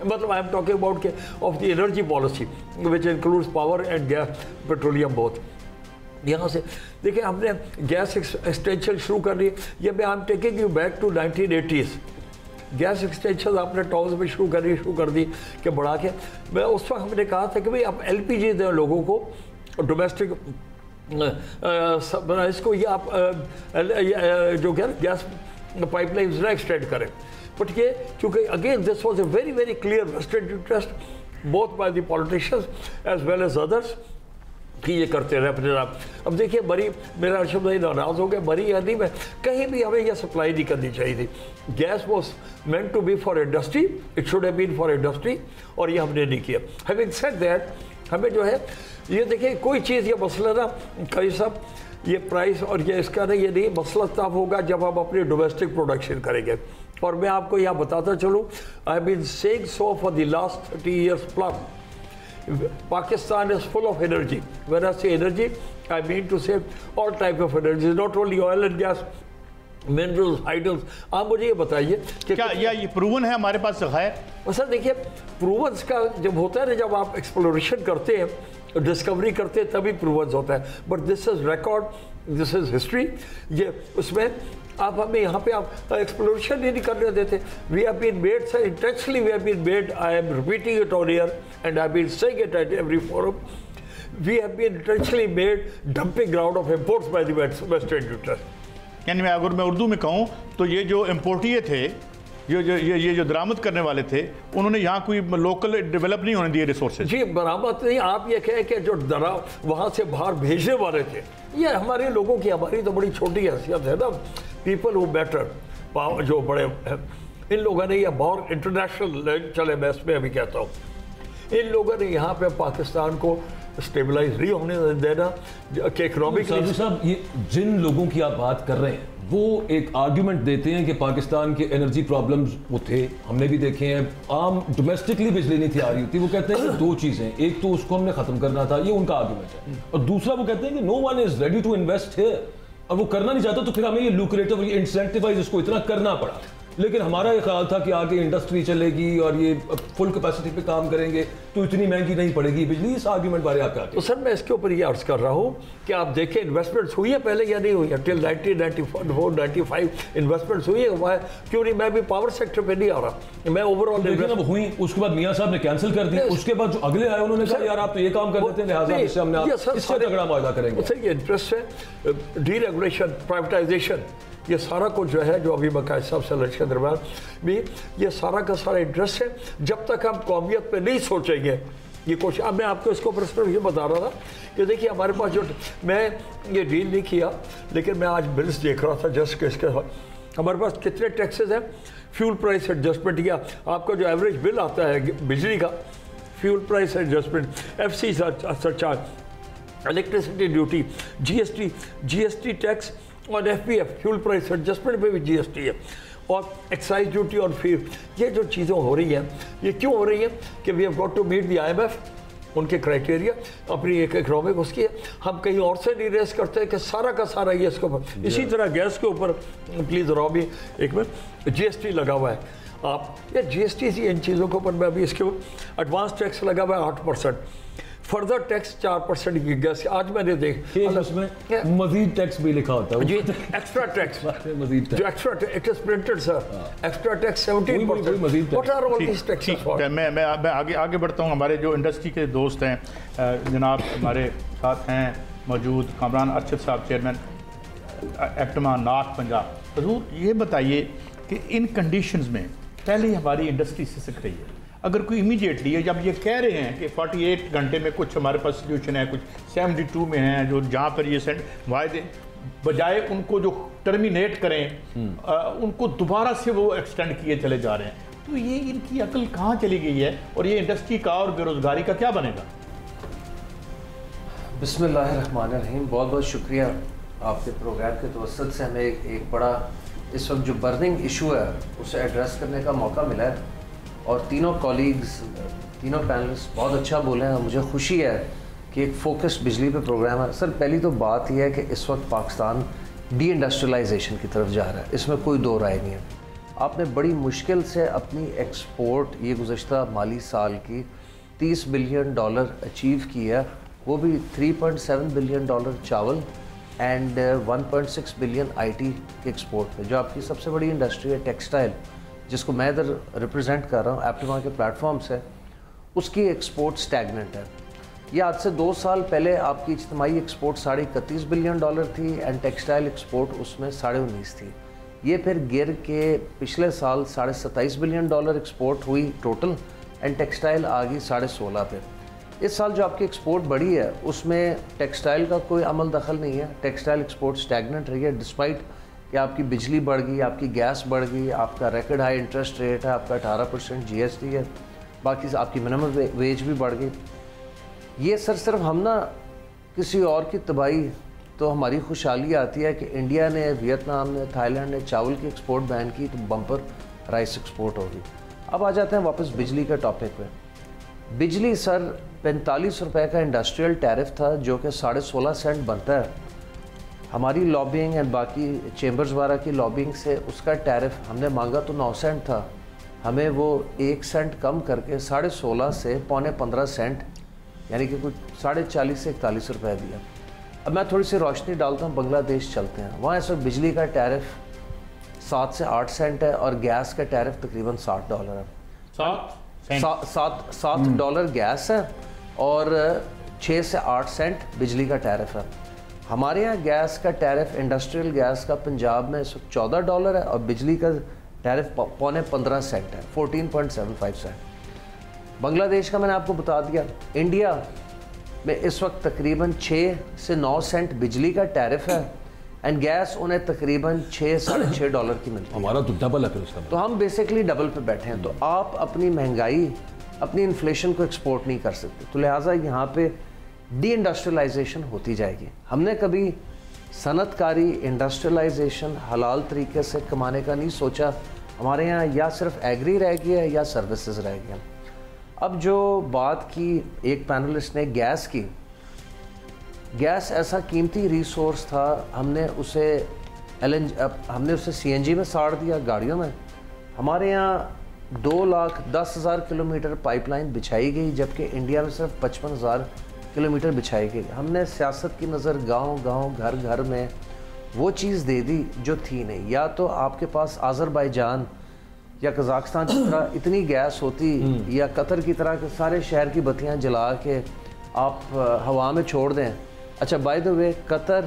मतलब आई एम टॉकिंग अबाउट के of the energy policy which includes power and gas petroleum both. यहाँ से देखिए, हमने गैस एक्सटेंशन शुरू कर ली, ये मैं I am taking you back to 1980s। Gas extension आपने टाउन्स में शुरू कर दी कि बढ़ा के, मैं उस वक्त हमने कहा था कि भाई आप LPG दें लोगों को, डोमेस्टिक इसको ये आप जो क्या गैस पाइपलाइंस ना एक्सटेंड करें। बट ये क्योंकि again this was a very very clear vested interest both by the politicians as well as others कि ये करते रहे अपने आप। अब देखिए, मरी मेरा अर्शद भाई नाराज़ हो गया, मरी या नहीं, में कहीं भी हमें यह सप्लाई नहीं करनी चाहिए थी। Gas was meant to be for industry, it should have been for industry, और ये हमने नहीं किया। हैविंग सेड दैट, हमें जो है ये देखिए कोई चीज़, ये मसला ना कई साहब, ये प्राइस और ये इसका ना, ये नहीं मसला तब होगा जब हम अपनी डोमेस्टिक प्रोडक्शन करेंगे। और मैं आपको यहाँ बताता चलूँ, I have been saying so for the last 30 years plus, Pakistan is full of energy. When I say energy, I mean to say all type of energy, not only oil and gas, minerals, hydros। आप मुझे ये बताइए कि क्या ये proven है हमारे पास है? सर देखिए, प्रूवंस का जब होता है ना, जब आप एक्सप्लोरेशन करते हैं, डिस्कवरी करते हैं, तभी प्रूवंस होता है। But this is record, this is history. ये उसमें आप हमें यहाँ पे आप एक्सप्लोरेशन ही नहीं करने देते। We have been made, sir intentionally we have been made, I am repeating it on here and I have been saying it at every forum, we have been intentionally made dumping ground of imports by the western interest. यानी मैं अगर मैं उर्दू में कहूँ तो ये जो इम्पोर्टिए थे, ये जो दरामद करने वाले थे, उन्होंने यहाँ कोई लोकल डेवलप नहीं होने दिए रिसोर्सेज। जी बरामद नहीं, आप ये कहें कि जो वहाँ से बाहर भेजने वाले थे, ये हमारे लोगों की, हमारी तो बड़ी छोटी हैसियत है ना, पीपल हु बेटर पावर जो बड़े हैं, इन लोगों ने, यह बहुत इंटरनेशनल चले, मैं इसमें अभी कहता हूँ, इन लोगों ने यहाँ पे पाकिस्तान को स्टेबलाइज नहीं होने देना कि इकोनॉमिकली। साहब, ये जिन लोगों की आप बात कर रहे हैं वो एक आर्ग्यूमेंट देते हैं कि पाकिस्तान के एनर्जी प्रॉब्लम्स वो थे, हमने भी देखे हैं, आम डोमेस्टिकली बिजली नहीं थी आ रही थी। वो कहते हैं कि दो चीज़ें, एक तो उसको हमने ख़त्म करना था, ये उनका आर्ग्यूमेंट है, और दूसरा वो कहते हैं कि no one is ready to invest here, और वो करना नहीं चाहता, तो फिर हमें ये लुक्रेटिव, ये इंसेंटिवाइज इसको इतना करना पड़ा। लेकिन हमारा ये ख्याल था कि आगे इंडस्ट्री चलेगी और ये फुल कैपेसिटी पे काम करेंगे तो इतनी महंगी नहीं पड़ेगी बिजली। इस आर्ग्यूमेंट बारे आप क्या? तो सर मैं इसके ऊपर ये अर्ज कर रहा हूँ कि आप देखें इन्वेस्टमेंट्स हुई है पहले या नहीं हुई है, टिल 1994-95 इन्वेस्टमेंट्स हुई है, क्यों नहीं? मैं भी पावर सेक्टर पे नहीं आ रहा, मैं ओवरऑल देखिए हुई, उसके बाद मियां साहब ने कैंसिल कर दी, उसके बाद जो अगले आए उन्होंने कहा यार आप तो ये काम कर देते हैं, लिहाजा इससे हमने इससे तगड़ा मुआहदा करेंगे। सर ये इंटरेस्ट है, डीरेगुलेशन, प्राइवेटाइजेशन, ये सारा कुछ जो है, जो अभी बकायद साहब से लड़के के दरमियान भी, ये सारा का सारा इंटरेस्ट है। जब तक हम कौमियत पे नहीं सोचेंगे ये कोशिश। अब मैं आपको इसको ऊपर सिर्फ ये बता रहा था कि देखिए हमारे पास जो, मैं ये डील नहीं किया लेकिन मैं आज बिल्स देख रहा था जस्ट कि इसके हमारे पास कितने टैक्सेस हैं। फ्यूल प्राइस एडजस्टमेंट या आपका जो एवरेज बिल आता है बिजली का, fuel price adjustment, FC surcharge, electricity duty, GST tax और FPF फ्यूल प्राइस एडजस्टमेंट पे भी GST है, और एक्साइज ड्यूटी और फिर ये जो चीज़ें हो रही हैं, ये क्यों हो रही हैं कि we have got to meet the IMF, उनके क्राइटेरिया, अपनी एक इकोनॉमिक उसकी है। हम कहीं और से नहीं रेस करते हैं कि सारा का सारा ये इसके ऊपर। इसी तरह गैस के ऊपर प्लीज़ रहो भी एक मिनट, GST लगा हुआ है। आप ये GST सी इन चीज़ों के ऊपर मैं अभी इसके ऊपर एडवांस टैक्स लगा हुआ है 8%, फर्दर टैक्स 4% की गैस। आज मैंने उसमें मजीद टैक्स भी लिखा होता है जी, एक्स्ट्रा टैक्स मजीद जो extra it is printed sir, extra tax 17%। What are all this taxes for? मैं आगे बढ़ता हूँ। हमारे जो इंडस्ट्री के दोस्त हैं, जनाब हमारे साथ हैं मौजूद कामरान अरशद साहब, चेयरमैन एप्टमा नॉर्थ पंजाब। हजूर ये बताइए कि इन कंडीशंस में पहले हमारी इंडस्ट्री सिसक रही है, अगर कोई इमीडिएटली है, जब ये कह रहे हैं कि 48 घंटे में कुछ हमारे पास सोल्यूशन है, कुछ 72 में हैं जो जहाँ पर ये सेंड वायदे, बजाय उनको जो टर्मिनेट करें उनको दोबारा से वो एक्सटेंड किए चले जा रहे हैं, तो ये इनकी अकल कहाँ चली गई है और ये इंडस्ट्री का और बेरोजगारी का क्या बनेगा? बिस्मिल्लाहिर्रहमानिर्रहीम। बहुत बहुत शुक्रिया आपके प्रोग्राम के तवस्सुत से हमें एक बड़ा इस वक्त जो बर्निंग इशू है उसे एड्रेस करने का मौका मिला है, और तीनों कॉलीग्स, तीनों पैनलिस्ट बहुत अच्छा बोले हैं। मुझे खुशी है कि एक फोकस्ड बिजली पे प्रोग्राम है। सर पहली तो बात यह है कि इस वक्त पाकिस्तान डी इंडस्ट्रियलाइजेशन की तरफ जा रहा है, इसमें कोई दो राय नहीं है। आपने बड़ी मुश्किल से अपनी एक्सपोर्ट ये गुज़श्ता माली साल की $30 बिलियन अचीव की है, वो भी $3.7 बिलियन चावल एंड 1.6 बिलियन IT के एक्सपोर्ट पे। जो आपकी सबसे बड़ी इंडस्ट्री है टेक्सटाइल, जिसको मैं इधर रिप्रेजेंट कर रहा हूँ एप्टिमा के प्लेटफॉर्म से, उसकी एक्सपोर्ट स्टैगनेंट है। ये आज से 2 साल पहले आपकी इज्तिमाई एक्सपोर्ट $31 बिलियन थी एंड टेक्सटाइल एक्सपोर्ट उसमें 19.5 थी। ये फिर गिर के पिछले साल $27 बिलियन एक्सपोर्ट हुई टोटल, एंड टेक्सटाइल आ गई 16.5 पे। इस साल जो आपकी एक्सपोर्ट बढ़ी है उसमें टेक्सटाइल का कोई अमल दखल नहीं है, टेक्सटाइल एक्सपोर्ट स्टैगनेंट रही है, डिस्पाइट कि आपकी बिजली बढ़ गई, आपकी गैस बढ़ गई, आपका रिकॉर्ड हाई इंटरेस्ट रेट है, आपका 18% GST है, बाकी आपकी मिनिमम वेज भी बढ़ गई। ये सर सिर्फ हम ना किसी और की तबाही, तो हमारी खुशहाली आती है कि इंडिया ने, वियतनाम ने, थाईलैंड ने चावल की एक्सपोर्ट बैन की तो बम्पर राइस एक्सपोर्ट होगी। अब आ जाते हैं वापस बिजली के टॉपिक पे। बिजली सर 45 रुपये का इंडस्ट्रियल टैरिफ था जो कि 16.5 सेंट बनता है। हमारी लॉबिंग एंड बाकी चेंबर्स वाला की लॉबिंग से उसका टैरिफ हमने मांगा तो 9 सेंट था, हमें वो 1 सेंट कम करके 16.5 से 15.25 सेंट, यानी कि कुछ 40.5 से 41 रुपये दिया। अब मैं थोड़ी सी रोशनी डालता हूँ, बांग्लादेश चलते हैं। वहाँ इस वक्त बिजली का टैरिफ 7 से 8 सेंट है और गैस का टैरिफ तकरीबन $60 है। $7 गैस है और 6 से 8 सेंट बिजली का टैरिफ है। हमारे यहाँ गैस का टैरिफ, इंडस्ट्रियल गैस का पंजाब में इस वक्त $14 है और बिजली का टैरिफ 15 सेंट है, 14.75 सेंट। बांग्लादेश का मैंने आपको बता दिया। इंडिया में इस वक्त तकरीबन 6 से 9 सेंट बिजली का टैरिफ है एंड गैस उन्हें तकरीबन $6-6.5 की मिलती है। हमारा तो डबल है फिर उसका। तो हम बेसिकली डबल पे बैठे हैं। तो आप अपनी महंगाई, अपनी इन्फ्लेशन को एक्सपोर्ट नहीं कर सकते, तो लिहाजा यहाँ पे डी इंडस्ट्रियलाइजेशन होती जाएगी। हमने कभी सनतकारी, इंडस्ट्रियलाइजेशन, हलाल तरीके से कमाने का नहीं सोचा। हमारे यहाँ या सिर्फ एग्री रह गया है या सर्विसेज रह गया। अब जो बात की एक पैनलिस्ट ने गैस की, गैस ऐसा कीमती रिसोर्स था, हमने उसे CNG में साड़ दिया, गाड़ियों में। हमारे यहाँ 2,10,000 किलोमीटर पाइपलाइन बिछाई गई, जबकि इंडिया में सिर्फ 55,000 किलोमीटर बिछाई गई। हमने सियासत की नज़र गांव-गांव, घर-घर में वो चीज़ दे दी जो थी नहीं। या तो आपके पास आज़रबाईजान या कज़ाकिस्तान की तरह इतनी गैस होती, या कतर की तरह के सारे शहर की बत्तियां जला के आप हवा में छोड़ दें। अच्छा, by the way, Qatar,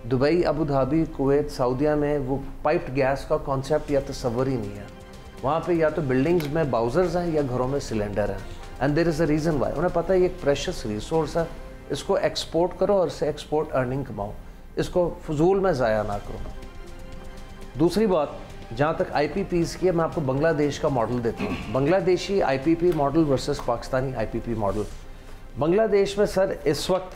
Dubai, Abu Dhabi, Kuwait, सऊदीया में वो पाइप्ड गैस का कॉन्सेप्ट या तस्वर ही नहीं है। वहाँ पे या तो बिल्डिंग्स में बाउज़र्स हैं या घरों में सिलेंडर हैं। And there is a reason why. उन्हें पता है ये एक प्रेशियस रिसोर्स है, इसको एक्सपोर्ट करो और इससे एक्सपोर्ट अर्निंग कमाओ, इसको फजूल में ज़ाया ना करो। दूसरी बात, जहाँ तक IPPs की है, मैं आपको बांग्लादेश का मॉडल देता हूँ। Bangladeshi IPP model versus Pakistani IPP model. Bangladesh में सर इस वक्त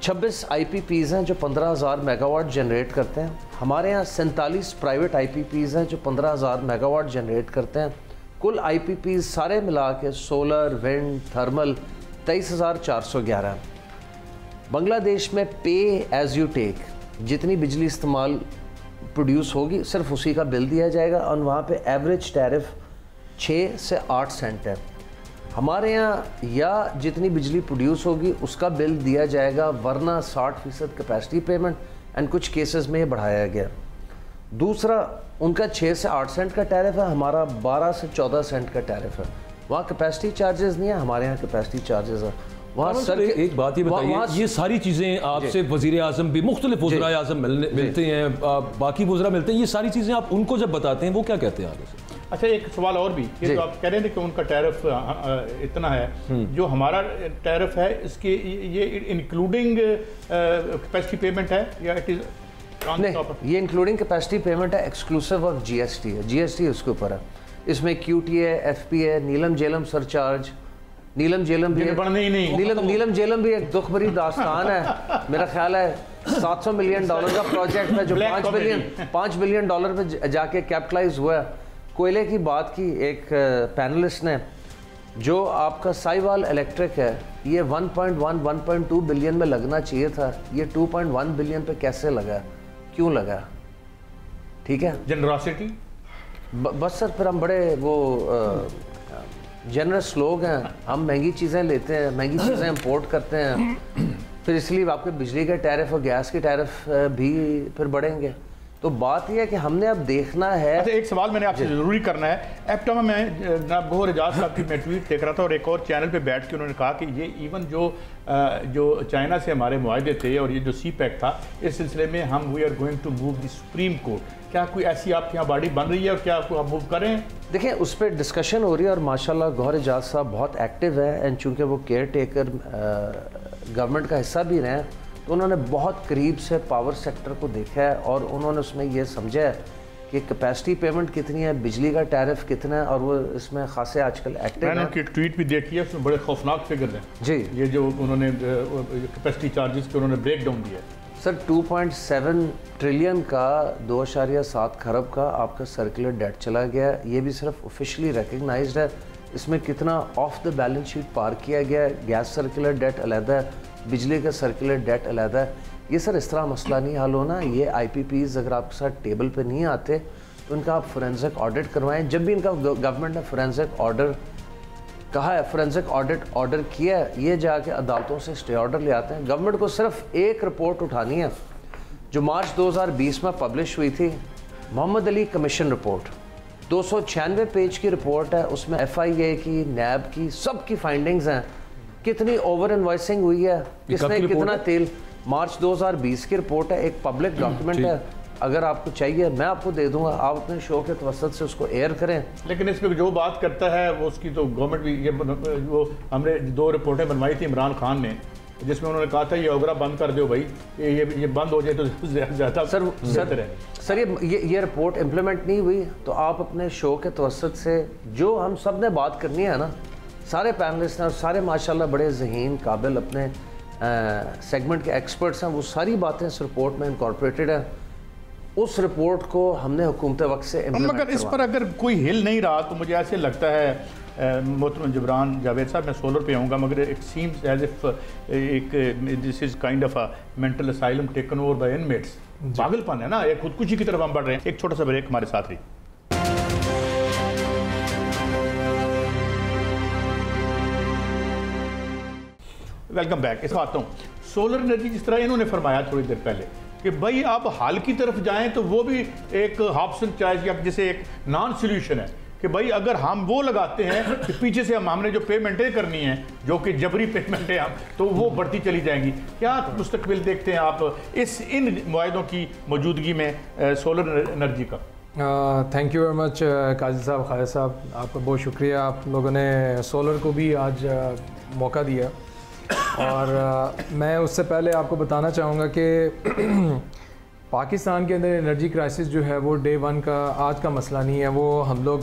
26 IPPs हैं जो 15,000 मेगावाट जनरेट करते हैं। हमारे यहाँ 47 प्राइवेट IPPs हैं जो 15,000 मेगावाट जनरेट करते हैं। कुल IPPs सारे मिला के सोलर, विंड, थर्मल 23,411 हैं। बांग्लादेश में पे एज यू टेक, जितनी बिजली इस्तेमाल प्रोड्यूस होगी सिर्फ उसी का बिल दिया जाएगा, और वहाँ पे एवरेज टैरिफ 6 से 8 सेंट है। हमारे यहाँ या जितनी बिजली प्रोड्यूस होगी उसका बिल दिया जाएगा, वरना 60% कैपेसिटी पेमेंट, एंड कुछ केसेस में ये बढ़ाया गया। दूसरा, उनका 6 से 8 सेंट का टैरिफ है, हमारा 12 से 14 सेंट का टैरिफ है। वहाँ कैपेसिटी चार्जेस नहीं है, हमारे यहाँ कैपेसिटी चार्जेस है। वहाँ सर एक बात ये बताइए, ये सारी चीज़ें आपसे वज़ीर आज़म भी, मुख्तलिफ वज़ीर आज़म मिलते हैं, बाकी वज़रा मिलते हैं, ये सारी चीज़ें आप उनको जब बताते हैं वो क्या कहते हैं आगे से? अच्छा, एक सवाल और भी, ये तो आप कह रहे थे कि उनका टैरिफ इतना है, जो हमारा टैरिफ है इसके ये इंक्लूडिंग कैपेसिटी पेमेंट है या इट इज नहीं? ये इंक्लूडिंग कैपेसिटी पेमेंट है, एक्सक्लूसिव ऑफ GST है। GST उसके ऊपर है, इसमें QTA, FPA, नीलम जेलम सरचार्ज, नीलम जेलम भी एक दुख भरी दास्तान है। मेरा ख्याल है $700 मिलियन का प्रोजेक्ट है जो $5 बिलियन पे जाके कैपिटलाइज हुआ है। कोयले की बात की एक पैनलिस्ट ने, जो आपका साहिवाल इलेक्ट्रिक है, ये 1.2 बिलियन में लगना चाहिए था, ये 2.1 बिलियन पे कैसे लगा, क्यों लगा? ठीक है, जनरॉसिटी। बस सर, फिर हम बड़े वो जनरस लोग हैं, हम महंगी चीज़ें लेते हैं, महंगी चीज़ें इंपोर्ट करते हैं, फिर इसलिए आपके बिजली का टैरिफ और गैस की टैरिफ भी फिर बढ़ेंगे। तो बात यह है कि हमने अब देखना है। अच्छा, एक सवाल मैंने आपसे ज़रूरी करना है। एप्टमा में जनाब गौहर एजाज साहब की मैं ट्वीट देख रहा था और एक और चैनल पे बैठ के उन्होंने कहा कि ये इवन जो चाइना से हमारे मुआहदे थे और ये जो CPEC था, इस सिलसिले में हम we are going to move the supreme court. क्या कोई ऐसी आपके यहाँ बॉडी बन रही है और क्या आपको आप मूव करें? देखिए, उस पर डिस्कशन हो रही है और माशाल्लाह गौहर एजाज साहब बहुत एक्टिव है, एंड चूँकि वो केयर टेकर गवर्नमेंट का हिस्सा भी रहे हैं, तो उन्होंने बहुत करीब से पावर सेक्टर को देखा है और उन्होंने उसमें ये समझा है कि कैपेसिटी पेमेंट कितनी है, बिजली का टैरिफ कितना है, और वो इसमें खासे आजकल एक्टिव है। मैंने उनकी ट्वीट भी देखी है, उसमें बड़े खौफनाक फिगर हैं जी। ये जो उन्होंने कैपेसिटी चार्जेस के उन्होंने ब्रेक डाउन दिया है सर। 2.7 ट्रिलियन का 2.7 खरब का आपका सर्कुलर डेट चला गया, ये भी सिर्फ ऑफिशियली रिकग्नाइज्ड है। इसमें कितना ऑफ द बैलेंस शीट पार किया गया, गैस सर्कुलर डेट अलहदा है, बिजली का सर्कुलर डेट अलहदा है। ये सर इस तरह मसला नहीं हल होना। ये IPPs अगर आपके साथ टेबल पे नहीं आते तो इनका आप फोरेंसिक ऑडिट करवाएं। जब भी इनका गवर्नमेंट ने फोरेंसिक ऑर्डर कहा है, फोरेंसिक ऑडिट ऑर्डर किया है, ये जाके अदालतों से स्टे ऑर्डर ले आते हैं। गवर्नमेंट को सिर्फ एक रिपोर्ट उठानी है जो मार्च 2020 में पब्लिश हुई थी, Mohammad Ali commission report, 296 page की रिपोर्ट है। उसमें FIA की, NAB की, सब की फाइंडिंग्स हैं। कितनी ओवर इन्वॉइसिंग हुई है, किसने कितना तेल, मार्च 2020 की रिपोर्ट है, एक पब्लिक डॉक्यूमेंट है। अगर आपको चाहिए मैं आपको दे दूंगा, आप अपने शो के तवसत से उसको एयर करें। लेकिन इस पर जो बात करता है वो उसकी तो गवर्नमेंट भी ये वो हमने 2 रिपोर्टें बनवाई थी इमरान खान ने, जिसमें उन्होंने कहा था ये ओगरा बंद कर दो भाई, ये बंद हो जाए तो ज़्यादा सर ये रिपोर्ट इम्प्लीमेंट नहीं हुई तो आप अपने शो के तवसत से, जो हम सब ने बात करनी है ना, सारे पैनलिस्ट हैं और सारे माशाल्लाह बड़े ज़हीन काबिल अपने सेगमेंट के एक्सपर्ट्स हैं, वो सारी बातें इस रिपोर्ट में इनकॉर्पोरेटेड है। उस रिपोर्ट को हमने हुकूमत वक्त से मगर इस पर अगर कोई हिल नहीं रहा तो मुझे ऐसे लगता है मोहतरम जबरान जावेद साहब, मैं सोलर पे आऊँगा, मगर इट सीम्स एज इफ एक this is kind of a mental asylum taken over by inmates. पागलपन है ना, एक खुदकुशी की तरफ हम बढ़ रहे हैं। एक छोटा सा ब्रेक, हमारे साथ रही। Welcome back. इस बात हूँ सोलर एनर्जी, जिस तरह इन्होंने फरमाया थोड़ी देर पहले कि भाई आप हाल की तरफ जाएं तो वो भी एक हॉब्सन चॉइस या जैसे एक नॉन सोल्यूशन है कि भाई अगर हम वो लगाते हैं कि पीछे से हमने जो पेमेंटें करनी है, जो कि जबरी पेमेंटें हम, तो वो बढ़ती चली जाएंगी। क्या मुस्तकबिल देखते हैं आप इन मुआहदों की मौजूदगी में सोलर एनर्जी का? थैंक यू वेरी मच काजी साहब, खालिद साहब, आपका बहुत शुक्रिया। आप लोगों ने सोलर को भी आज मौका दिया। और मैं उससे पहले आपको बताना चाहूँगा कि पाकिस्तान के अंदर एनर्जी क्राइसिस जो है वो डे वन का आज का मसला नहीं है, वो हम लोग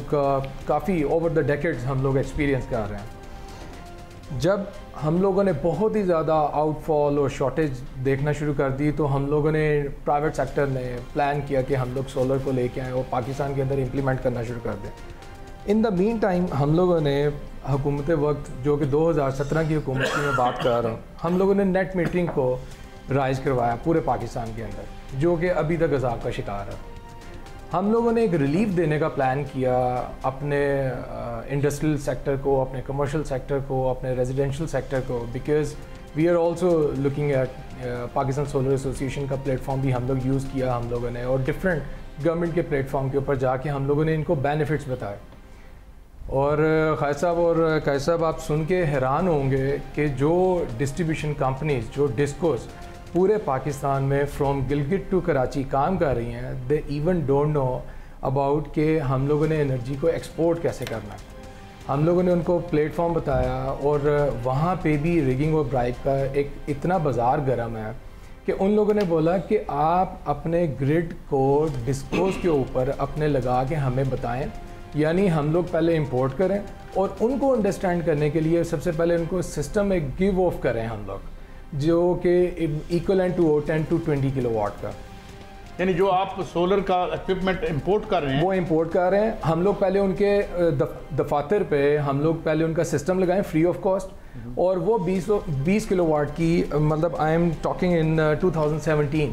काफ़ी ओवर द डेकेड्स हम लोग एक्सपीरियंस कर रहे हैं। जब हम लोगों ने बहुत ही ज़्यादा आउटफॉल और शॉर्टेज देखना शुरू कर दी तो हम लोगों ने प्राइवेट सेक्टर ने प्लान किया कि हम लोग सोलर को लेके आएँ और पाकिस्तान के अंदर इम्प्लीमेंट करना शुरू कर दें। इन द मीन टाइम हम लोगों ने हुकूमत वक्त, जो कि 2017 की हुकूमत की मैं बात कर रहा हूँ, हम लोगों ने नेट मीटरिंग को राइज करवाया पूरे पाकिस्तान के अंदर, जो कि अभी तक अज़ाब का शिकार है। हम लोगों ने एक रिलीफ देने का प्लान किया अपने इंडस्ट्रियल सेक्टर को, अपने कमर्शियल सेक्टर को, अपने रेजिडेंशियल सेक्टर को, because we are also looking at Pakistan solar association का प्लेटफॉर्म भी हम लोग यूज़ किया हम लोगों ने, और डिफरेंट गवर्नमेंट के प्लेटफॉर्म के ऊपर जाके हम लोगों ने इनको बेनिफिट्स बताए। और खालिद साहब और काजी साहब, आप सुन के हैरान होंगे कि जो डिस्ट्रीब्यूशन कंपनीज, जो डिस्कोस पूरे पाकिस्तान में फ्रॉम गिलगित टू कराची काम कर रही हैं, they even don't know about कि हम लोगों ने एनर्जी को एक्सपोर्ट कैसे करना है। हम लोगों ने उनको प्लेटफॉर्म बताया और वहाँ पे भी रिगिंग और ब्राइब का एक इतना बाज़ार गर्म है कि उन लोगों ने बोला कि आप अपने ग्रिड को डिस्कोस के ऊपर अपने लगा के हमें बताएं, यानी हम लोग पहले इंपोर्ट करें और उनको अंडरस्टैंड करने के लिए सबसे पहले उनको सिस्टम में गिव ऑफ करें हम लोग, जो कि इक्वलेंट टू 10 to 20 किलोवाट का। यानी जो आप सोलर का इक्विपमेंट इंपोर्ट कर रहे हैं, वो इंपोर्ट कर रहे हैं। हम लोग पहले उनके दफातर पे हम लोग पहले उनका सिस्टम लगाएं फ्री ऑफ कॉस्ट, और वो 20 किलोवाट की, मतलब आई एम टॉकिंग इन 2017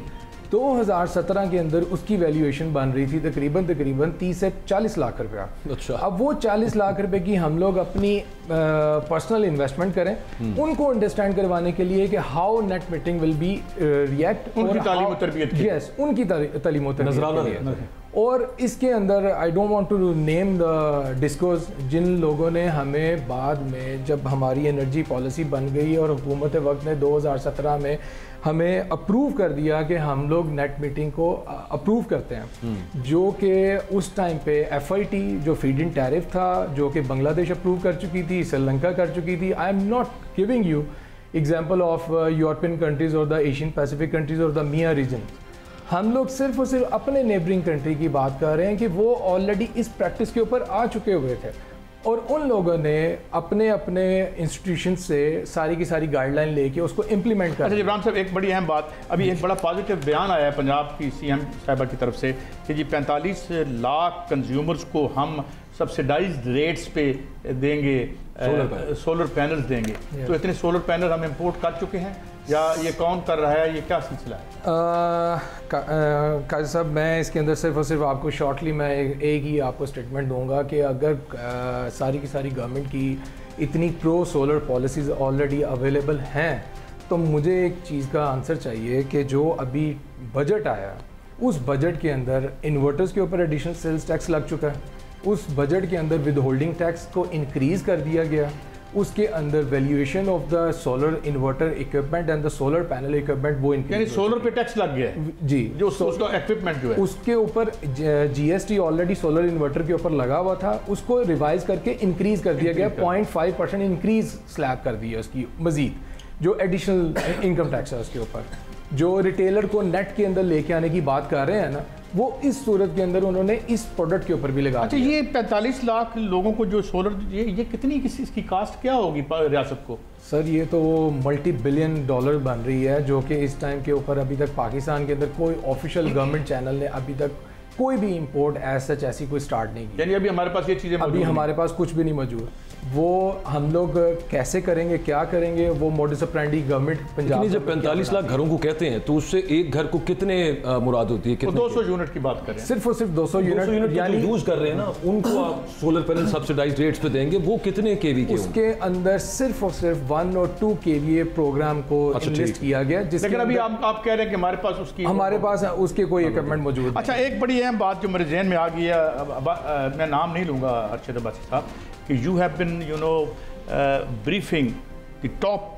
2017 के अंदर उसकी वैल्यूएशन बन रही थी तकरीबन 30 से 40 लाख रुपया। अच्छा। अब वो 40 लाख रुपए की हम लोग अपनी पर्सनल इन्वेस्टमेंट करें, उनको अंडरस्टैंड करवाने के लिए कि how net meeting will be react, उनकी तालीम और तरबियत की। यस, उनकी तालीम और नजराना तरबियत। और इसके अंदर I don't want to name the discos, जिन लोगों ने हमें बाद में जब हमारी एनर्जी पॉलिसी बन गई और हुकूमत वक्त ने 2017 में हमें अप्रूव कर दिया कि हम लोग नेट मीटिंग को अप्रूव करते हैं, जो कि उस टाइम पे FIT जो फीड इन टैरिफ था, जो कि बांग्लादेश अप्रूव कर चुकी थी, श्रीलंका कर चुकी थी। I am not giving you example of European countries और द एशियन पैसिफिक कंट्रीज और द मिया रीजन। हम लोग सिर्फ और सिर्फ अपने नेबरिंग कंट्री की बात कर रहे हैं कि वो ऑलरेडी इस प्रैक्टिस के ऊपर आ चुके हुए थे, और उन लोगों ने अपने अपने इंस्टीट्यूशन से सारी की सारी गाइडलाइन लेके उसको इम्प्लीमेंट कर। अच्छा इमरान साहब, एक बड़ी अहम बात, अभी एक बड़ा पॉजिटिव बयान आया है पंजाब की CM साहिबा की तरफ से कि जी 45 लाख कंज्यूमर्स को हम सब्सिडाइज्ड रेट्स पे देंगे, सोलर पैनल्स देंगे। तो इतने सोलर पैनल हम इंपोर्ट कर चुके हैं या ये कौन कर रहा है, ये क्या सिलसिला है? काजी साहब, मैं इसके अंदर सिर्फ और सिर्फ आपको शॉर्टली मैं एक ही आपको स्टेटमेंट दूंगा कि अगर सारी की सारी गवर्नमेंट की इतनी pro solar policies already available हैं, तो मुझे एक चीज़ का आंसर चाहिए कि जो अभी बजट आया उस बजट के अंदर इन्वर्टर्स के ऊपर एडिशनल सेल्स टैक्स लग चुका है, उस बजट के अंदर विद होल्डिंग टैक्स को इंक्रीज़ कर दिया गया, उसके अंदर valuation of the solar inverter equipment and the solar panel equipment वो यानी सोलर पे टैक्स लग गया है जी, जो उसका इक्विपमेंट जो है उसके ऊपर GST ऑलरेडी सोलर इन्वर्टर के ऊपर लगा हुआ था, उसको रिवाइज करके इंक्रीज कर दिया गया, 0.5% इंक्रीज स्लैब कर दिया उसकी मजीद, जो एडिशनल इनकम टैक्स है उसके ऊपर। जो रिटेलर को नेट के अंदर लेके आने की बात कर रहे हैं ना, वो इस सूरत के अंदर उन्होंने इस प्रोडक्ट के ऊपर भी लगा। अच्छा, ये 45 लाख लोगों को जो सोलर, ये कितनी इसकी कास्ट क्या होगी रियासत को? सर, ये तो $multi-billion बन रही है, जो कि इस टाइम के ऊपर अभी तक पाकिस्तान के अंदर कोई ऑफिशियल गवर्नमेंट चैनल ने अभी तक कोई भी इंपोर्ट सच ऐसी कोई स्टार्ट नहीं की। यानी अभी हमारे पास ये चीज़ें अभी हमारे पास कुछ भी नहीं मौजूद। वो हम लोग कैसे करेंगे, क्या करेंगे, वो मोडस ऑपरेंडी गवर्नमेंट पंजाब जब 45 लाख घरों को कहते हैं तो उससे एक घर को कितने मुराद होती है? 200 यूनिट की बात करें, सिर्फ और सिर्फ 200 यूनिट यानी यूज कर रहे हैं ना, उनको आप सोलर पैनल सब्सिडाइज्ड रेट्स पे देंगे, वो कितने केवी के? उसके अंदर सिर्फ और सिर्फ 1 और 2 KVA प्रोग्राम को इन्वेस्ट किया गया, लेकिन अभी आप कह रहे हैं कि हमारे पास उसके कोई इक्विपमेंट मौजूद। अच्छा, एक बड़ी अहम बात जो मेरे जहन में आ गई है, मैं नाम नहीं लूँगा अरशद अब्बासी साहब, कि you have been briefing the top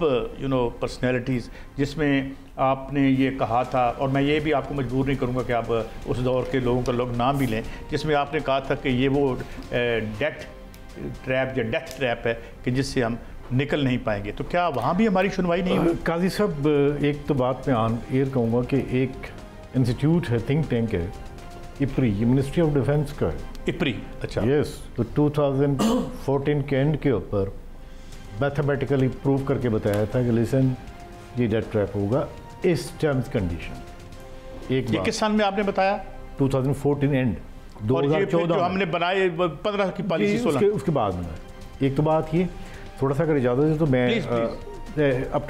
personalities, जिसमें आपने ये कहा था, और मैं ये भी आपको मजबूर नहीं करूँगा कि आप उस दौर के लोगों का लोग नाम भी लें, जिसमें आपने कहा था कि ये वो डेथ ट्रैप या डेथ ट्रैप है कि जिससे हम निकल नहीं पाएंगे। तो क्या वहाँ भी हमारी सुनवाई नहीं हुई? काजी साहब, एक तो बात मैं ऑन एयर कहूँगा कि एक इंस्टीट्यूट है, थिंक टैंक है, इप्री, ये मिनिस्ट्री ऑफ डिफेंस का है। इप्री, अच्छा। यस, तो 2014 के एंड के ऊपर मैथमेटिकली प्रूव करके बताया था कि लिसन, ये डेथ ट्रैप होगा इस टर्म्स कंडीशन। एक ये किस साल में आपने बताया? 2014 एंड, और ये फिर 2014 जो हमने बनाए 15 की पॉलिसी 16 उसके बाद में एक तो बात ये, थोड़ा सा अगर इजाज़त है तो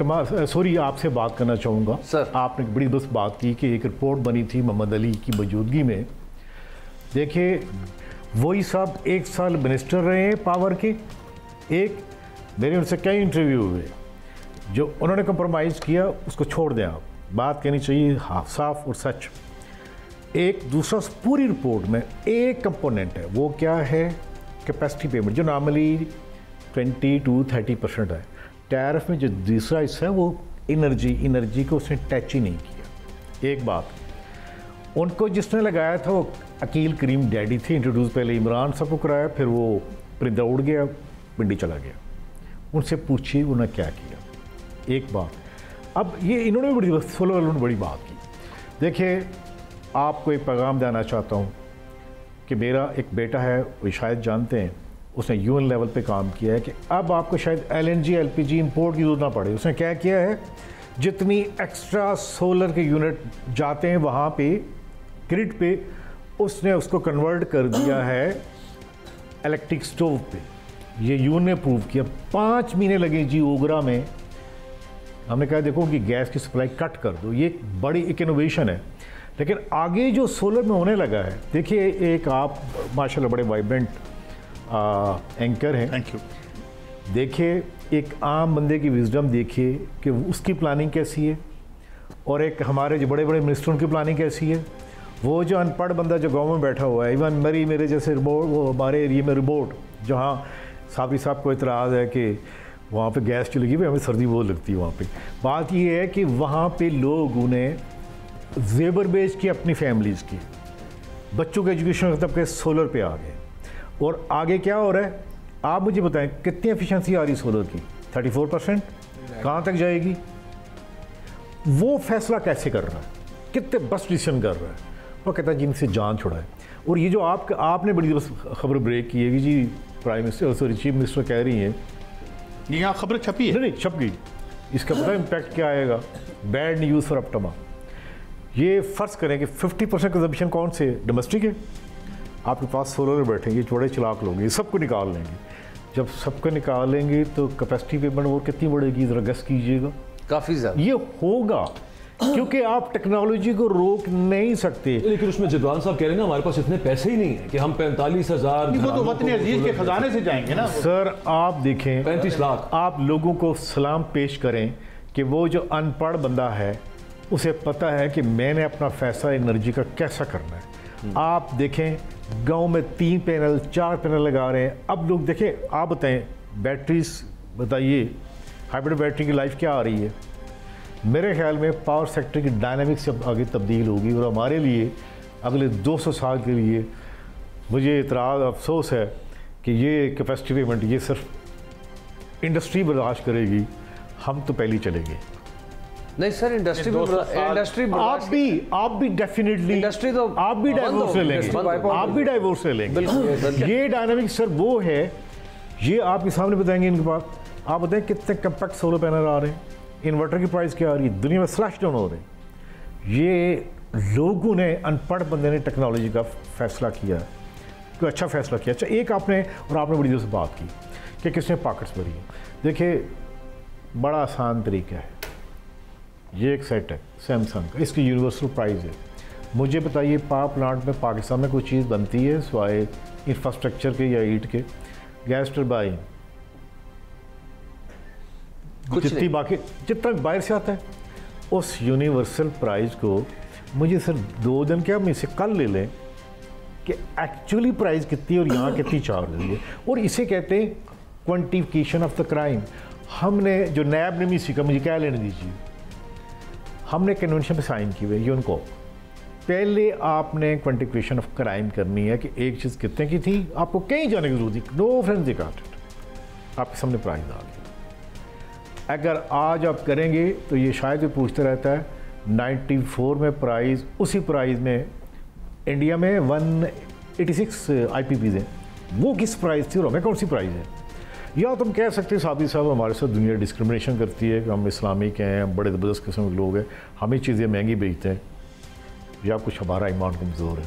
मैं सॉरी आपसे बात करना चाहूँगा सर। आपने बड़ी बस बात की कि एक रिपोर्ट बनी थी मोहम्मद अली की मौजूदगी में। देखिए, वही साहब 1 साल मिनिस्टर रहे हैं पावर के, एक मेरे उनसे कई इंटरव्यू हुए, जो उन्होंने कंप्रोमाइज़ किया उसको छोड़ दें, आप बात कहनी चाहिए हाँ साफ और सच। एक दूसरा, पूरी रिपोर्ट में एक कंपोनेंट है, वो क्या है, कैपेसिटी पेमेंट, जो नॉर्मली 20 to 30% है। टैरिफ में जो दूसरा हिस्सा है वो एनर्जी को उसने टच ही नहीं किया। एक बात, उनको जिसने लगाया था वो अकील करीम डैडी थे, इंट्रोड्यूस पहले इमरान साहब को कराया, फिर वो परिंदा उड़ गया, पिंडी चला गया। उनसे पूछिए उन्होंने क्या किया। एक बात, अब ये इन्होंने बड़ी बड़ी बात की। देखिए, आपको एक पैगाम देना चाहता हूँ कि मेरा एक बेटा है, वो शायद जानते हैं, उसने यूएन लेवल पे काम किया है कि अब आपको शायद LNG LPG इंपोर्ट की जरूरत ना पड़े। उसने क्या किया है, जितनी एक्स्ट्रा सोलर के यूनिट जाते हैं वहाँ पे ग्रिड पे, उसने उसको कन्वर्ट कर दिया है इलेक्ट्रिक स्टोव पे। ये यूएन ने प्रूव किया। 5 महीने लगे जी ओगरा में। हमने कहा देखो उनकी गैस की सप्लाई कट कर दो, ये बड़ी एक इनोवेशन है। लेकिन आगे जो सोलर में होने लगा है, देखिए एक आप माशाल्लाह बड़े वाइब्रेंट एंकर हैं, थैंक यू। देखिए एक आम बंदे की विजडम देखिए कि उसकी प्लानिंग कैसी है, और एक हमारे जो बड़े बड़े मिनिस्टरों की प्लानिंग कैसी है। वो जो अनपढ़ बंदा जो गाँव में बैठा हुआ है, इवन मेरे जैसे रिपोर्ट, वो हमारे एरिए में रिपोर्ट, जहाँ साबरी साहब को इतराज़ है कि वहाँ पे गैस चलेगी, भाई हमें सर्दी बहुत लगती है वहाँ पे। बात ये है कि वहाँ पे लोग उन्हें जेबर बेच के अपनी फैमिलीज़ की, बच्चों के एजुकेशन खत्म के सोलर पे आ गए। और आगे क्या हो रहा है, आप मुझे बताएं कितनी एफिशिएंसी आ रही सोलर की? 34%। कहाँ तक जाएगी? वो फैसला कैसे कर रहा है, कितने बस डिसीजन कर रहा है? वो कहता है जी इनसे जान छुड़ाए। और ये जो आपने बड़ी बस खबर ब्रेक की है कि जी prime minister, sorry chief minister कह रही हैं, ये यहाँ खबर छपी है? नहीं छप गई। इसका पता इम्पैक्ट क्या आएगा? Bad news for APTMA. ये फ़र्ज़ करें कि 50% कंजम्पशन कौन से डोमेस्टिक है, आपके पास सोलर बैठे, ये बड़े चलाक लोग, ये सबको निकाल लेंगे। जब सबको निकालेंगे तो कैपेसिटी पेमेंट और कितनी बढ़ेगी, ज़रा गेस कीजिएगा। काफ़ी ज़्यादा। ये होगा क्योंकि आप टेक्नोलॉजी को रोक नहीं सकते। लेकिन उसमें जिब्रान साहब कह रहे हैं ना, हमारे पास इतने पैसे ही नहीं है कि हम 45,000 वो तो वतन अजीज के खजाने से जाएंगे ना। सर आप देखें, 35 लाख। आप लोगों को सलाम पेश करें कि वो जो अनपढ़ बंदा है उसे पता है कि मैंने अपना फैसला एनर्जी का कैसा करना है। आप देखें गांव में 3 पैनल 4 पैनल लगा रहे हैं। अब लोग देखें, आप बताएं बैटरीज, बताइए हाइब्रिड बैटरी की लाइफ क्या आ रही है? मेरे ख्याल में पावर सेक्टर की डायनामिक्स अब आगे तब्दील होगी, और हमारे लिए अगले 200 साल के लिए मुझे इतराज़ अफसोस है कि ये कैपेसिटी पेमेंट ये सिर्फ इंडस्ट्री बर्दाश्त करेगी, हम तो पहले चलेंगे। नहीं सर, इंडस्ट्री आप भी डेफिनेटली इंडस्ट्री तो आप भी डाइवोर्स ले लेंगे, आप भी डाइवोर्स ले लेंगे। ये डायनामिक्स सर वो है, ये आपके सामने बताएंगे इनके पास। आप बताएं कितने कंपैक्ट सोलर पैनल आ रहे हैं, इन्वर्टर की प्राइस क्या आ रही है, दुनिया में स्लैश डाउन हो रहे हैं। ये लोगों ने, अनपढ़ बंदे ने टेक्नोलॉजी का फैसला किया, तो अच्छा फैसला किया। अच्छा एक आपने बड़ी देर से बात की कि किसने पॉकेट्स भरी है। देखिए बड़ा आसान तरीका है, ये एक सेट है सैमसंग का, इसकी यूनिवर्सल प्राइस है। मुझे बताइए पावर प्लांट में पाकिस्तान में कोई चीज़ बनती है सिवाय इंफ्रास्ट्रक्चर के या ईंट के? गैस टरबाइन, जितनी बाकी जितना बाहर से आता है, उस यूनिवर्सल प्राइस को मुझे सर 2 दिन क्या, हम इसे कल ले लें कि एक्चुअली प्राइस कितनी और यहाँ कितनी चार्ज हुई है। और इसे कहते हैं क्वांटिफिकेशन ऑफ द क्राइम। हमने जो नैब ने भी सीखा, मुझे क्या लेने दीजिए, हमने कन्वेंशन पे साइन की हुई है यूएन को। पहले आपने क्वांटिफिकेशन ऑफ क्राइम करनी है कि एक चीज़ कितने की थी, आपको कहीं जाने की जरूरत नहीं, नो फोरेंसिक ऑडिट, आपके सामने प्राइस आ गया। अगर आज आप करेंगे तो ये शायद भी पूछते रहता है 94 में प्राइस, उसी प्राइस में इंडिया में 186 IPPs हैं, वो किस प्राइस थी और हमें कौन सी प्राइस है। या तुम कह सकते हैं साबित साहब हमारे साथ दुनिया डिस्क्रिमिनेशन करती है कि हम इस्लामिक हैं, बड़े ज़बरदस्त किस्म के लोग हैं, हमें चीज़ें महंगी बेचते हैं, या कुछ हमारा ईमान कमज़ोर है।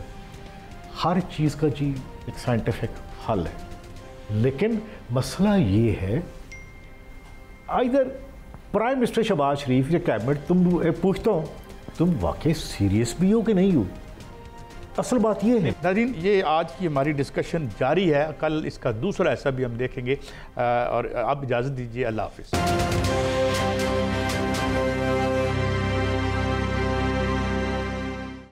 हर चीज़ का जी एक साइंटिफिक हल है, लेकिन मसला ये है इधर प्राइम मिनिस्टर शहबाज शरीफ या कैबिनेट, तुम पूछता हूँ तुम वाकई सीरियस भी हो कि नहीं हो। असल बात ये है नाज़रीन, ये आज की हमारी डिस्कशन जारी है, कल इसका दूसरा हिस्सा भी हम देखेंगे और आप इजाज़त दीजिए, अल्लाह हाफ़िज़।